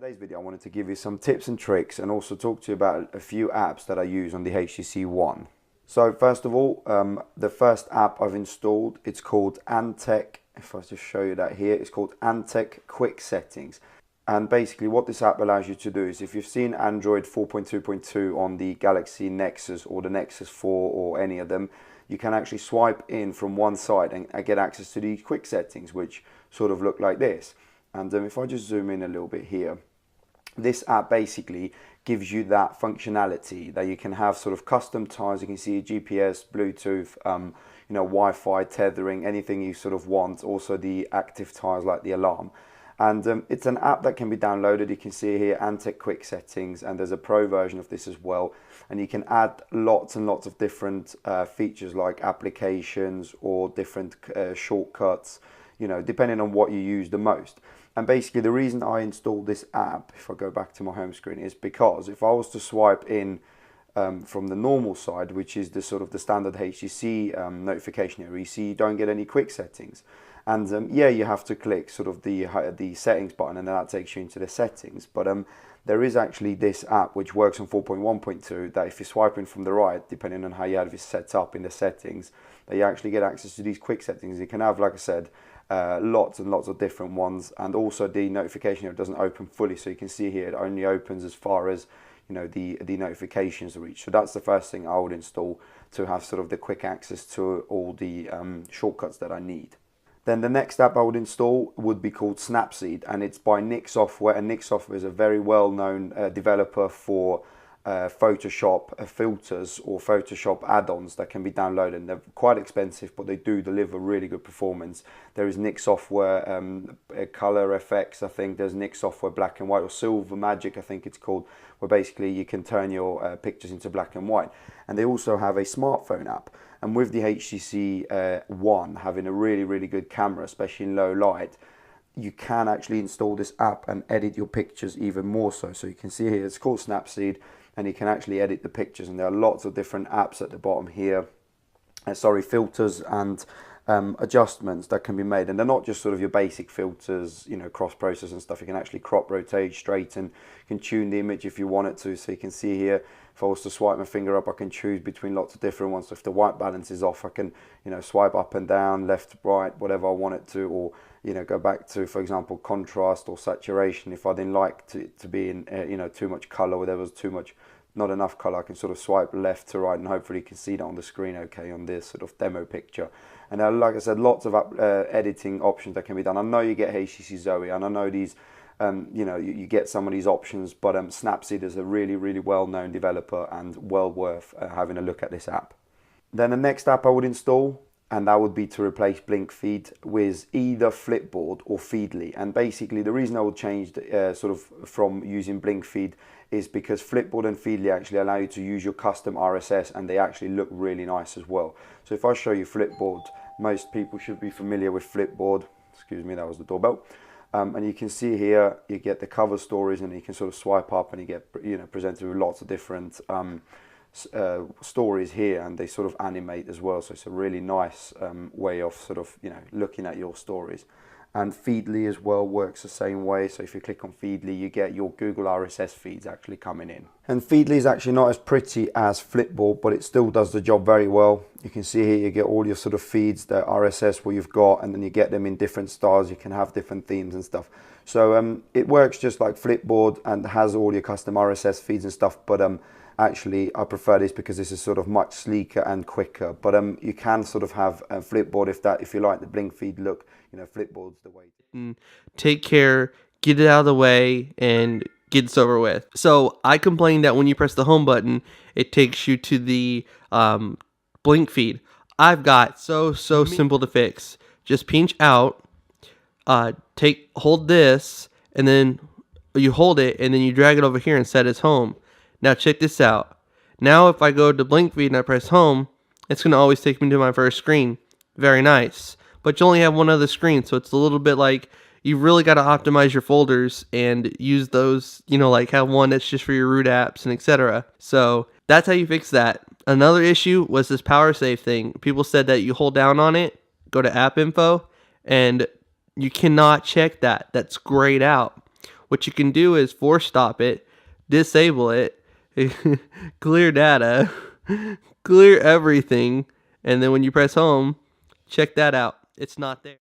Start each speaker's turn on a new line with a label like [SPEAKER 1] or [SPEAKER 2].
[SPEAKER 1] today's video, I wanted to give you some tips and tricks and also talk to you about a few apps that I use on the HTC One. So first of all, the first app I've installed, it's called Antec. If I just show you that here, it's called Antec Quick Settings. And basically what this app allows you to do is, if you've seen Android 4.2.2 on the Galaxy Nexus or the Nexus 4 or any of them, you can actually swipe in from one side and get access to these quick settings, which sort of look like this. And if I just zoom in a little bit here, this app basically gives you that functionality that you can have sort of custom tiles. You can see GPS, Bluetooth, Wi-Fi, tethering, anything you sort of want. Also the active tiles like the alarm. And it's an app that can be downloaded. You can see here Antec Quick Settings, and there's a pro version of this as well. And you can add lots and lots of different features like applications or different shortcuts, depending on what you use the most. And basically the reason I installed this app, if I go back to my home screen, is because if I was to swipe in from the normal side, which is the sort of the standard HTC notification area, you see you don't get any quick settings. And yeah, you have to click sort of the settings button, and then that takes you into the settings. But there is actually this app which works on 4.1.2 that if you're swiping from the right, depending on how you have it set up in the settings, that you actually get access to these quick settings. You can have, like I said, lots and lots of different ones, and also the notification area doesn't open fully, so you can see here it only opens as far as the notifications reach. So that's the first thing I would install to have sort of the quick access to all the shortcuts that I need. Then the next app I would install would be called Snapseed, and it's by Nik Software, and Nik Software is a very well-known developer for Photoshop filters or Photoshop add-ons that can be downloaded. And they're quite expensive, but they do deliver really good performance. There is Nik Software Color Effects, I think there's Nik Software Black and White, or Silver Magic I think it's called, where basically you can turn your pictures into black and white. And they also have a smartphone app. And with the HTC One having a really, really good camera, especially in low light, you can actually install this app and edit your pictures even more so. So you can see here, it's called Snapseed, and you can actually edit the pictures. And there are lots of different apps at the bottom here, filters and adjustments that can be made. And they're not just sort of your basic filters, cross process and stuff. You can actually crop, rotate, straighten. You can tune the image if you want it to. So you can see here, if I was to swipe my finger up, I can choose between lots of different ones. So if the white balance is off, I can, swipe up and down, left, right, whatever I want it to, or, go back to, for example, contrast or saturation. If I didn't like to be in, too much color, or there was not enough color, I can sort of swipe left to right, and hopefully you can see that on the screen okay on this sort of demo picture. And like I said, lots of editing options that can be done. I know you get HTC Zoe, and I know these, you get some of these options, but Snapseed is a really, really well-known developer and well worth having a look at this app. Then the next app I would install, and that would be to replace BlinkFeed with either Flipboard or Feedly. And basically the reason I would change sort of from using BlinkFeed is because Flipboard and Feedly actually allow you to use your custom RSS, and they actually look really nice as well. So if I show you Flipboard, most people should be familiar with Flipboard. Excuse me, that was the doorbell. And you can see here, you get the cover stories, and you can sort of swipe up and you get presented with lots of different stories here, and they sort of animate as well. So it's a really nice way of sort of looking at your stories. And Feedly as well works the same way. So if you click on Feedly, you get your Google RSS feeds actually coming in. And Feedly is actually not as pretty as Flipboard, but it still does the job very well. You can see here you get all your sort of feeds, the RSS where you've got, and then you get them in different styles. You can have different themes and stuff. So it works just like Flipboard and has all your custom RSS feeds and stuff, but actually I prefer this because this is sort of much sleeker and quicker. But you can sort of have Flipboard if you like the BlinkFeed look. Flipboard's the way.
[SPEAKER 2] Take care, get it out of the way, and get this over with. So I complained that when you press the home button, it takes you to the BlinkFeed. I've got so simple to fix. Just pinch out, hold this, and then you hold it, and then you drag it over here and set as home. Now check this out. Now if I go to BlinkFeed and I press home, it's going to always take me to my first screen. Very nice. But you only have one other screen, so it's a little bit like you really got to optimize your folders and use those, like have one that's just for your root apps and etc. So that's how you fix that. Another issue was this power save thing. People said that you hold down on it, go to app info, and you cannot check that. That's grayed out. what you can do is force stop it, disable it, clear data, clear everything, and then when you press home, check that out. It's not there.